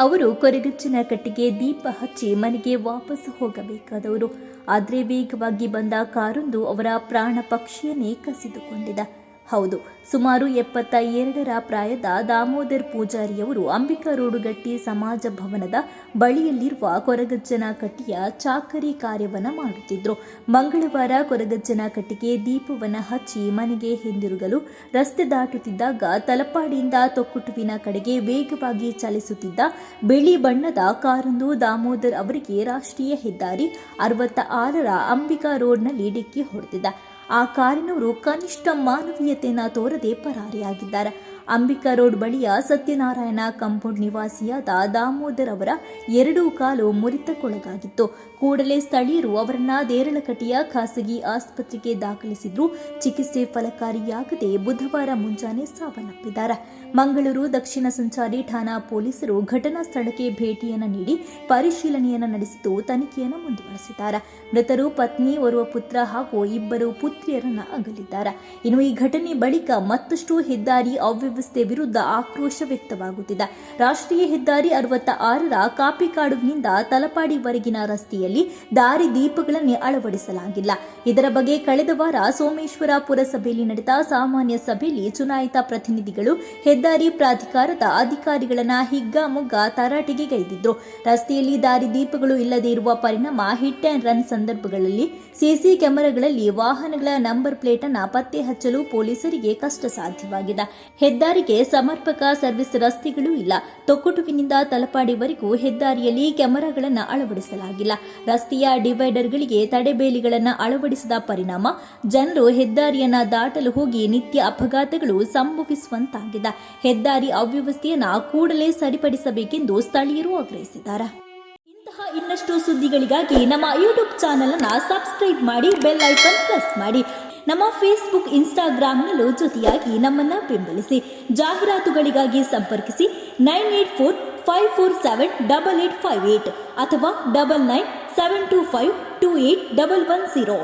ಅವರು ಕೊರಗಜ್ಜನ ಕಟ್ಟಿಗೆ ದೀಪ ಹಚ್ಚಿ ಮನೆಗೆ ವಾಪಸ್ ಹೋಗಬೇಕಾದವರು. ಆದರೆ ವೇಗವಾಗಿ ಬಂದ ಕಾರೊಂದು ಅವರ ಪ್ರಾಣ ಪಕ್ಷಿಯನ್ನೇ ಕಸಿದುಕೊಂಡಿದೆ. ಹೌದು, ಸುಮಾರು 72ರ ಪ್ರಾಯದ ದಾಮೋದರ್ ಪೂಜಾರಿಯವರು ಅಂಬಿಕಾ ರೋಡುಗಟ್ಟಿ ಸಮಾಜ ಭವನದ ಬಳಿಯಲ್ಲಿರುವ ಕೊರಗಜ್ಜನ ಕಟ್ಟಿಯ ಚಾಕರಿ ಕಾರ್ಯವನ್ನು ಮಾಡುತ್ತಿದ್ದರು. ಮಂಗಳವಾರ ಕೊರಗಜ್ಜನ ಕಟ್ಟಿಗೆ ದೀಪವನ್ನು ಹಚ್ಚಿ ಮನೆಗೆ ಹಿಂದಿರುಗಲು ರಸ್ತೆ ದಾಟುತ್ತಿದ್ದಾಗ ತಲಪಾಡಿಯಿಂದ ತೊಕ್ಕುಟುವಿನ ಕಡೆಗೆ ವೇಗವಾಗಿ ಚಲಿಸುತ್ತಿದ್ದ ಬಿಳಿ ಬಣ್ಣದ ಕಾರೊಂದು ದಾಮೋದರ್ ಅವರಿಗೆ ರಾಷ್ಟ್ರೀಯ ಹೆದ್ದಾರಿ 66ರ ಅಂಬಿಕಾ ರೋಡ್ನಲ್ಲಿ ಡಿಕ್ಕಿ ಹೊಡೆದಿದೆ. ಆ ಕಾರಿನವರು ಕನಿಷ್ಠ ಮಾನವೀಯತೆಯನ್ನು ತೋರದೆ ಪರಾರಿಯಾಗಿದ್ದಾರೆ. ಅಂಬಿಕಾ ರೋಡ್ ಬಳಿಯ ಸತ್ಯನಾರಾಯಣ ಕಾಂಪೌಂಡ್ ನಿವಾಸಿಯಾದ ದಾಮೋದರ್ ಅವರ 2 ಕಾಲು ಮುರಿತಕ್ಕೊಳಗಾಗಿತ್ತು. ಕೂಡಲೇ ಸ್ಥಳೀಯರು ಅವರನ್ನ ದೇರಳಕಟ್ಟೆಯ ಖಾಸಗಿ ಆಸ್ಪತ್ರೆಗೆ ದಾಖಲಿಸಿದ್ರು. ಚಿಕಿತ್ಸೆ ಫಲಕಾರಿಯಾಗದೆ ಬುಧವಾರ ಮುಂಜಾನೆ ಸಾವನ್ನಪ್ಪಿದ್ದಾರೆ. ಮಂಗಳೂರು ದಕ್ಷಿಣ ಸಂಚಾರಿ ಠಾಣಾ ಪೊಲೀಸರು ಘಟನಾ ಸ್ಥಳಕ್ಕೆ ಭೇಟಿಯನ್ನು ನೀಡಿ ಪರಿಶೀಲನೆಯನ್ನು ನಡೆಸಿದ್ದು ತನಿಖೆಯನ್ನು ಮುಂದುವರೆಸಿದ್ದಾರೆ. ಮೃತರು ಪತ್ನಿ, ಓರ್ವ ಪುತ್ರ ಹಾಗೂ 2 ಪುತ್ರಿಯರನ್ನ ಅಗಲಿದ್ದಾರೆ. ಇನ್ನು ಈ ಘಟನೆ ಬಳಿಕ ಮತ್ತಷ್ಟು ಹೆದ್ದಾರಿ ಅವ್ಯವಸ್ಥೆ ವಿರುದ್ಧ ಆಕ್ರೋಶ ವ್ಯಕ್ತವಾಗುತ್ತಿದೆ. ರಾಷ್ಟ್ರೀಯ ಹೆದ್ದಾರಿ 66ರ ಕಾಪಿಕಾಡುವಿನಿಂದ ತಲಪಾಡಿವರೆಗಿನ ರಸ್ತೆಯಲ್ಲಿ ದಾರಿ ದೀಪಗಳನ್ನೇ ಅಳವಡಿಸಲಾಗಿಲ್ಲ. ಇದರ ಬಗ್ಗೆ ಕಳೆದ ವಾರ ಸೋಮೇಶ್ವರ ಪುರಸಭೆಯಲ್ಲಿ ನಡೆದ ಸಾಮಾನ್ಯ ಸಭೆಯಲ್ಲಿ ಚುನಾಯಿತ ಪ್ರತಿನಿಧಿಗಳು ಹೆದ್ದಾರಿ ಪ್ರಾಧಿಕಾರದ ಅಧಿಕಾರಿಗಳನ್ನ ಹಿಗ್ಗಾಮುಗ್ಗಾ ತರಾಟೆಗೆ ಗೈದಿದ್ರು. ರಸ್ತೆಯಲ್ಲಿ ದಾರಿ ದೀಪಗಳು ಇಲ್ಲದೆ ಇರುವ ಪರಿಣಾಮ ಹಿಟ್ ಅಂಡ್ ರನ್ ಸಂದರ್ಭಗಳಲ್ಲಿ ಸಿಸಿ ಕ್ಯಾಮೆರಾಗಳಲ್ಲಿ ವಾಹನಗಳ ನಂಬರ್ ಪ್ಲೇಟ್ ಅನ್ನು ಪತ್ತೆ ಹಚ್ಚಲು ಪೊಲೀಸರಿಗೆ ಕಷ್ಟ ಸಾಧ್ಯವಾಗಿದೆ. ಹೆದ್ದಾರಿಗೆ ಸಮರ್ಪಕ ಸರ್ವಿಸ್ ರಸ್ತೆಗಳೂ ಇಲ್ಲ. ತೊಕ್ಕುಟುವಿನಿಂದ ತಲಪಾಡಿವರೆಗೂ ಹೆದ್ದಾರಿಯಲ್ಲಿ ಕ್ಯಾಮೆರಾಗಳನ್ನು ಅಳವಡಿಸಲಾಗಿಲ್ಲ. ರಸ್ತೆಯ ಡಿವೈಡರ್ಗಳಿಗೆ ತಡೆಬೇಲಿಗಳನ್ನು ಅಳವಡಿಸಿದ ಪರಿಣಾಮ ಜನರು ಹೆದ್ದಾರಿಯನ್ನ ದಾಟಲು ಹೋಗಿ ನಿತ್ಯ ಅಪಘಾತಗಳು ಸಂಭವಿಸುವಂತಾಗಿದೆ. ಹೆದ್ದಾರಿ ಅವ್ಯವಸ್ಥೆಯನ್ನು ಕೂಡಲೇ ಸರಿಪಡಿಸಬೇಕೆಂದು ಸ್ಥಳೀಯರು ಆಗ್ರಹಿಸಿದ್ದಾರೆ. ಇಂತಹ ಇನ್ನಷ್ಟು ಸುದ್ದಿಗಳಿಗಾಗಿ ನಮ್ಮ ಯೂಟ್ಯೂಬ್ ಚಾನೆಲ್ ಅನ್ನು ಸಬ್ಸ್ಕ್ರೈಬ್ ಮಾಡಿ, ಬೆಲ್ ಐಕಾನ್ ಪ್ರೆಸ್ ಮಾಡಿ. ನಮ್ಮ ಫೇಸ್ಬುಕ್, ಇನ್ಸ್ಟಾಗ್ರಾಂನಲ್ಲೂ ಜೊತೆಯಾಗಿ ನಮ್ಮನ್ನು ಬೆಂಬಲಿಸಿ. ಜಾಹೀರಾತುಗಳಿಗಾಗಿ ಸಂಪರ್ಕಿಸಿ 9845478858 ಅಥವಾ 9972528110.